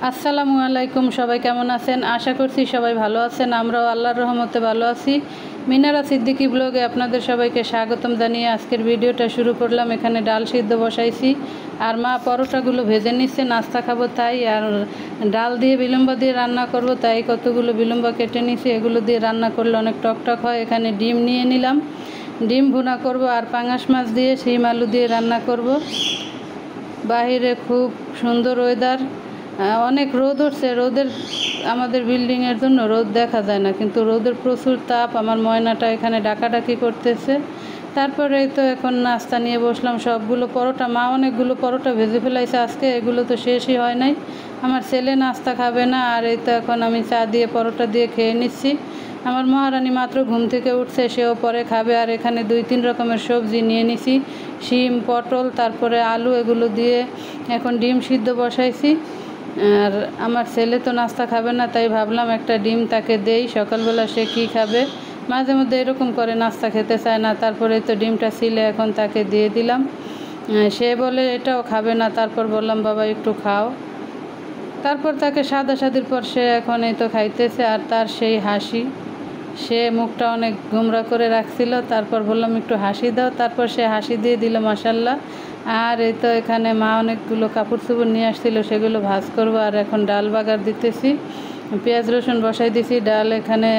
আসসালামু আলাইকুম, সবাই কেমন আছেন? আশা করছি সবাই ভালো আছেন। আমরাও আল্লাহর রহমতে ভালো আছি। মিনারা সিদ্দিকী ব্লগে আপনাদের সবাইকে স্বাগতম জানিয়ে আজকের ভিডিওটা শুরু করলাম। এখানে ডাল সিদ্ধ বসাইছি আর মা পরোটাগুলো ভেজে নিচ্ছে, নাস্তা খাবো তাই। আর ডাল দিয়ে বিলম্ব দিয়ে রান্না করব তাই কতগুলো বিলম্ব কেটে নিছি। এগুলো দিয়ে রান্না করলে অনেক টকটক হয়। এখানে ডিম নিয়ে নিলাম, ডিম ভুনা করব আর পাঙাশ মাছ দিয়ে শিম আলু দিয়ে রান্না করব। বাহিরে খুব সুন্দর ওয়েদার, অনেক রোদ উঠছে। রোদের আমাদের বিল্ডিংয়ের জন্য রোদ দেখা যায় না, কিন্তু রোদের প্রচুর তাপ। আমার ময়নাটা এখানে ডাকাডাকি করতেছে। তারপরে তো এখন নাস্তা নিয়ে বসলাম। সবগুলো পরোটা, মা অনেকগুলো পরোটা ভেজে ফেলাইছে আজকে, এগুলো তো শেষই হয় নাই। আমার ছেলে নাস্তা খাবে না, আর এই তো এখন আমি চা দিয়ে পরোটা দিয়ে খেয়ে নিচ্ছি। আমার মহারানী মাত্র ঘুম থেকে উঠছে, সেও পরে খাবে। আর এখানে 2-3 রকমের সবজি নিয়ে নিছি, শিম, পটল, তারপরে আলু, এগুলো দিয়ে এখন ডিম সিদ্ধ বসাইছি। আর আমার ছেলে তো নাস্তা খাবে না, তাই ভাবলাম একটা ডিম তাকে দেই, সকালবেলা সে কী খাবে। মাঝে মধ্যে এরকম করে, নাস্তা খেতে চায় না। তারপরে তো ডিমটা ছিলে এখন তাকে দিয়ে দিলাম। সে বলে এটাও খাবে না, তারপর বললাম বাবা একটু খাও। তারপর তাকে সাদাসাদির পর সে এখন এই তো খাইতেছে। আর তার সেই হাসি, সে মুখটা অনেক গোমরা করে রাখছিল। তারপর বললাম একটু হাসি দাও, তারপর সে হাসি দিয়ে দিল মাশাল্লাহ। আর এই তো এখানে মা অনেকগুলো কাপড় চোপড় নিয়ে আসছিল, সেগুলো ভাজ করবো। আর এখন ডাল বাগার দিতেছি, পেঁয়াজ রসুন বসাই দিছি। ডাল এখানে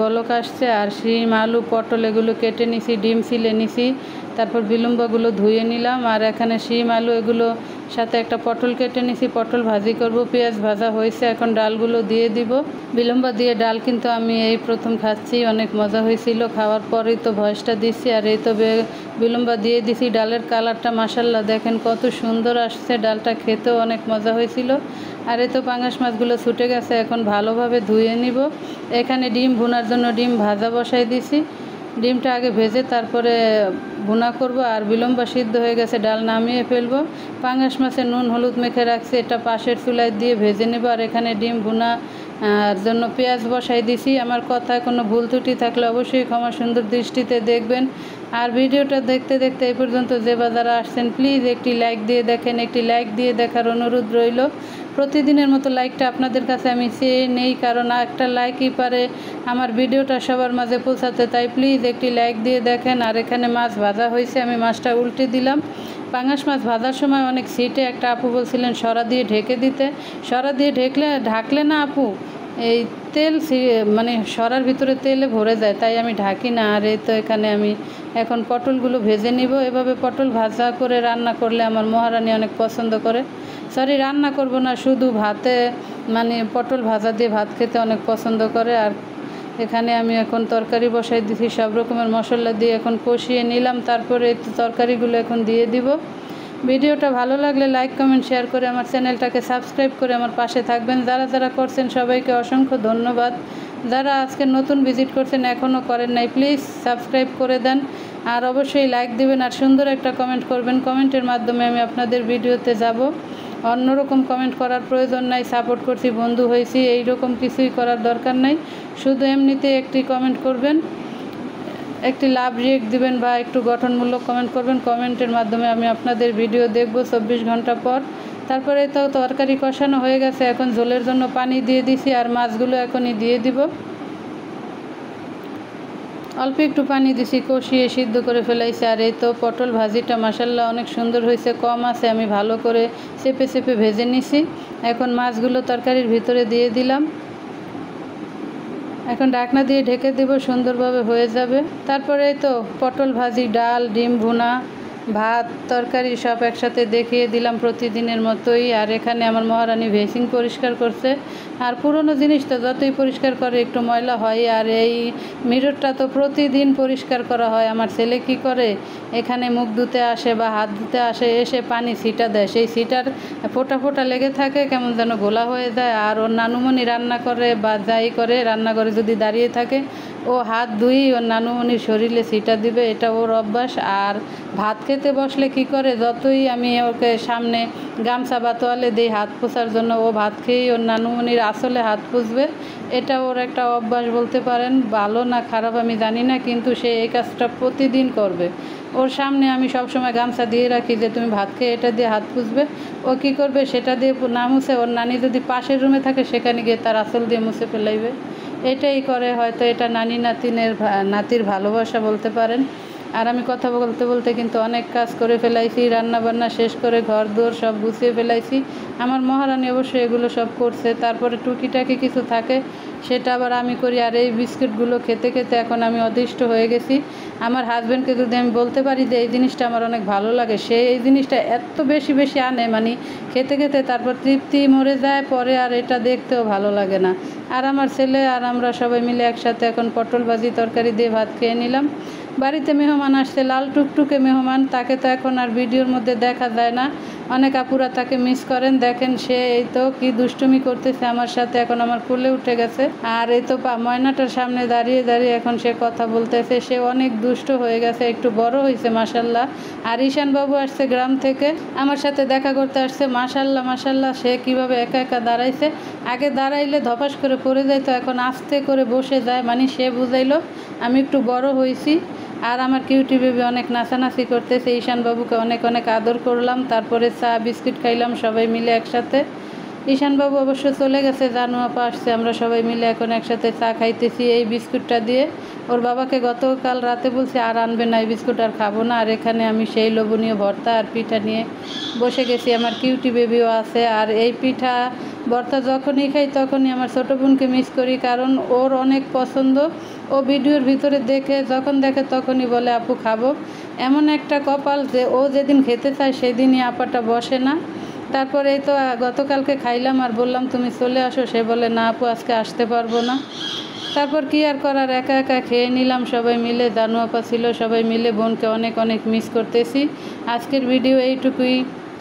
বলক আসছে। আর শিম, আলু, পটল এগুলো কেটে নিছি, ডিম ছিলে নিছি। তারপর বিলম্বগুলো ধুয়ে নিলাম। আর এখানে শিম, আলু এগুলো সাথে একটা পটল কেটে নিছি, পটল ভাজি করব। পেঁয়াজ ভাজা হয়েছে, এখন ডালগুলো দিয়ে দিব। বিলম্ব দিয়ে ডাল কিন্তু আমি এই প্রথম খাচ্ছি, অনেক মজা হয়েছিল। খাওয়ার পরেই তো ভয়েসটা দিচ্ছি। আর এই তো বিলম্ব দিয়ে দিছি। ডালের কালারটা মাশাল্লাহ দেখেন কত সুন্দর আসছে, ডালটা খেতেও অনেক মজা হয়েছিল। আর এই তো পাঙাশ মাছগুলো ছুটে গেছে, এখন ভালোভাবে ধুয়ে নিব। এখানে ডিম ভুনার জন্য ডিম ভাজা বসাই দিছি। ডিমটা আগে ভেজে তারপরে ভুনা করব। আর বিলম্ব সিদ্ধ হয়ে গেছে, ডাল নামিয়ে ফেলবো। পাঙাশ মাছে নুন হলুদ মেখে রাখছি, এটা পাশের চুলায় দিয়ে ভেজে নেব। আর এখানে ডিম ভুনা আর জন্য পেঁয়াজ বসাই দিছি। আমার কথায় কোনো ভুল ত্রুটি থাকলে অবশ্যই ক্ষমা সুন্দর দৃষ্টিতে দেখবেন। আর ভিডিওটা দেখতে দেখতে এই পর্যন্ত যে বাজারে আসছেন, প্লিজ একটি লাইক দিয়ে দেখেন, একটি লাইক দিয়ে দেখার অনুরোধ রইল। প্রতিদিনের মতো লাইকটা আপনাদের কাছে আমি চেয়ে নেই, কারণ একটা লাইকই পারে আমার ভিডিওটা সবার মাঝে পৌঁছাতে। তাই প্লিজ একটি লাইক দিয়ে দেখেন। আর এখানে মাছ ভাজা হয়েছে, আমি মাছটা উল্টে দিলাম। পাঙাশ মাছ ভাজার সময় অনেক সিটে, একটা আপু বলছিলেন সরা দিয়ে ঢেকে দিতে। সরা দিয়ে ঢাকলে না আপু, এই তেল মানে সরার ভিতরে তেলে ভরে যায়, তাই আমি ঢাকি না। আর এই তো এখানে আমি এখন পটলগুলো ভেজে নিব। এভাবে পটল ভাজা করে রান্না করলে আমার মহারানী অনেক পছন্দ করে। সরি, রান্না করব না, শুধু ভাতে মানে পটল ভাজা দিয়ে ভাত খেতে অনেক পছন্দ করে। আর এখানে আমি এখন তরকারি বসাই দিছি, সব রকমের মশলা দিয়ে এখন কষিয়ে নিলাম। তারপরে তরকারিগুলো এখন দিয়ে দিব। ভিডিওটা ভালো লাগলে লাইক কমেন্ট শেয়ার করে আমার চ্যানেলটাকে সাবস্ক্রাইব করে আমার পাশে থাকবেন। যারা যারা করছেন সবাইকে অসংখ্য ধন্যবাদ। যারা আজকে নতুন ভিজিট করছেন এখনও করেন নাই, প্লিজ সাবস্ক্রাইব করে দেন। আর অবশ্যই লাইক দিবেন আর সুন্দর একটা কমেন্ট করবেন। কমেন্টের মাধ্যমে আমি আপনাদের ভিডিওতে যাব। অন্যরকম কমেন্ট করার প্রয়োজন নাই। সাপোর্ট করছি, বন্ধু হয়েছি, এই রকম কিছুই করার দরকার নাই। শুধু এমনিতে একটি কমেন্ট করবেন, একটি লাভ রিয়েক্ট দিবেন বা একটু গঠনমূলক কমেন্ট করবেন। কমেন্টের মাধ্যমে আমি আপনাদের ভিডিও দেখব 24 ঘন্টা পর। তারপরে তো তরকারি কষানো হয়ে গেছে, এখন ঝোলের জন্য পানি দিয়ে দিছি। আর মাছগুলো এখনই দিয়ে দিব। অল্প একটু পানি দিছি, কষিয়ে সিদ্ধ করে ফেলাইছি। আর এই তো পটল ভাজিটা মাশাল্লাহ অনেক সুন্দর হয়েছে, কম আছে, আমি ভালো করে চেপে চেপে ভেজে নিছি। এখন মাছগুলো তরকারির ভিতরে দিয়ে দিলাম। এখন ঢাকনা দিয়ে ঢেকে দেব, সুন্দরভাবে হয়ে যাবে। তারপরে তো পটল ভাজি, ডাল, ডিম ভুনা, ভাত, তরকারি সব একসাথে দেখিয়ে দিলাম প্রতিদিনের মতোই। আর এখানে আমার মহারানী বেসিন পরিষ্কার করছে। আর পুরনো জিনিস তো যতই পরিষ্কার করে একটু ময়লা হয়। আর এই মিররটা তো প্রতিদিন পরিষ্কার করা হয়। আমার ছেলে কি করে, এখানে মুখ ধুতে আসে বা হাত ধুতে আসে, এসে পানি ছিটা দেয়, সেই ছিটার ফোঁটা ফোঁটা লেগে থাকে, কেমন যেন গোলা হয়ে যায়। আর ওর নানুমণি রান্না করে বা যাই করে, রান্নাঘরে যদি দাঁড়িয়ে থাকে ও হাত ধুই ওর নানুমণির শরীরে ছিটা দিবে, এটা ওর অভ্যাস। আর ভাত খেতে বসলে কি করে, যতই আমি ওকে সামনে গামছা বা তোয়ালে দিই হাত পোছার জন্য, ও ভাত খেয়েই ওর নানুমণির আসলে হাত পুছবে। এটা ওর একটা অভ্যাস বলতে পারেন, ভালো না খারাপ আমি জানি না, কিন্তু সে এই কাজটা প্রতিদিন করবে। ওর সামনে আমি সবসময় গামছা দিয়ে রাখি যে তুমি ভাত খেয়ে এটা দিয়ে হাত পুছবে। ও কী করবে, সেটা দিয়ে না মুছে ওর নানি যদি পাশের রুমে থাকে সেখানে গিয়ে তার আসল দিয়ে মুছে ফেলাইবে। এটাই করে, হয়তো এটা নানি নাতির ভালোবাসা বলতে পারেন। আর আমি কথা বলতে বলতে কিন্তু অনেক কাজ করে ফেলাইছি, রান্নাবান্না শেষ করে ঘর দুয়ার সব গুছিয়ে ফেলাইছি। আমার মহারানী অবশ্যই এগুলো সব করছে, তারপরে টুকিটাকি কিছু থাকে সেটা আবার আমি করি। আর এই বিস্কিটগুলো খেতে খেতে এখন আমি অতিষ্ঠ হয়ে গেছি। আমার হাজব্যান্ডকে যদি আমি বলতে পারি যে এই জিনিসটা আমার অনেক ভালো লাগে, সে এই জিনিসটা এত বেশি বেশি আনে, মানে খেতে খেতে তারপর তৃপ্তি মরে যায়, পরে আর এটা দেখতেও ভালো লাগে না। আর আমার ছেলে আর আমরা সবাই মিলে একসাথে এখন পটল ভাজি তরকারি দিয়ে ভাত খেয়ে নিলাম। বাড়িতে মেহমান আসছে, লাল টুকটুকে মেহমান, তাকে তো এখন আর ভিডিওর মধ্যে দেখা যায় না। অনেক আপুরা তাকে মিস করেন। দেখেন সে এই তো কি দুষ্টুমি করতেছে আমার সাথে, এখন আমার কোলে উঠে গেছে। আর এই তো ময়নাটার সামনে দাঁড়িয়ে দাঁড়িয়ে এখন সে কথা বলতেছে। সে অনেক দুষ্ট হয়ে গেছে, একটু বড় হয়েছে মাশাল্লাহ। আর ঈশান বাবু আসছে গ্রাম থেকে, আমার সাথে দেখা করতে আসছে। মাশাল্লাহ মাশাল্লাহ, সে কিভাবে একা একা দাঁড়াইছে। আগে দাঁড়াইলে ধপাস করে পড়ে যায়, তো এখন আস্তে করে বসে যায়, মানে সে বুঝাইলো আমি একটু বড় হয়েছি। আর আমার কিউটি বেবি অনেক নাচানাচি করতেছে। ঈশান বাবুকে অনেক অনেক আদর করলাম, তারপরে চা বিস্কিট খাইলাম সবাই মিলে একসাথে। ঈশান বাবু অবশ্য চলে গেছে, জানু আপা আসছে, আমরা সবাই মিলে এখন একসাথে চা খাইতেছি এই বিস্কুটটা দিয়ে। ওর বাবাকে গতকাল রাতে বলছি আর আনবে না, এই বিস্কুট আর খাবো না। আর এখানে আমি সেই লোভনীয় ভর্তা আর পিঠা নিয়ে বসে গেছি, আমার কিউটি বেবিও আছে। আর এই পিঠা ভর্তা যখনই খাই তখনই আমার ছোটো বোনকে মিস করি, কারণ ওর অনেক পছন্দ। ও ভিডিওর ভিতরে যখন দেখে তখনই বলে আপু খাবো। এমন একটা কপাল যে ও যেদিন খেতে চায় সেদিনই আপাটা বসে না। তারপরে এই তো গতকালকে খাইলাম আর বললাম তুমি চলে আসো, সে বলে না আপু আজকে আসতে পারবো না। তারপর কি আর করার, একা একা খেয়ে নিলাম সবাই মিলে। জানু আপা ছিল, সবাই মিলে। বোনকে অনেক অনেক মিস করতেছি। আজকের ভিডিও এইটুকুই।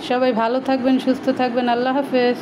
সবাই ভালো থাকবেন, সুস্থ থাকবেন, আল্লাহ হাফেজ।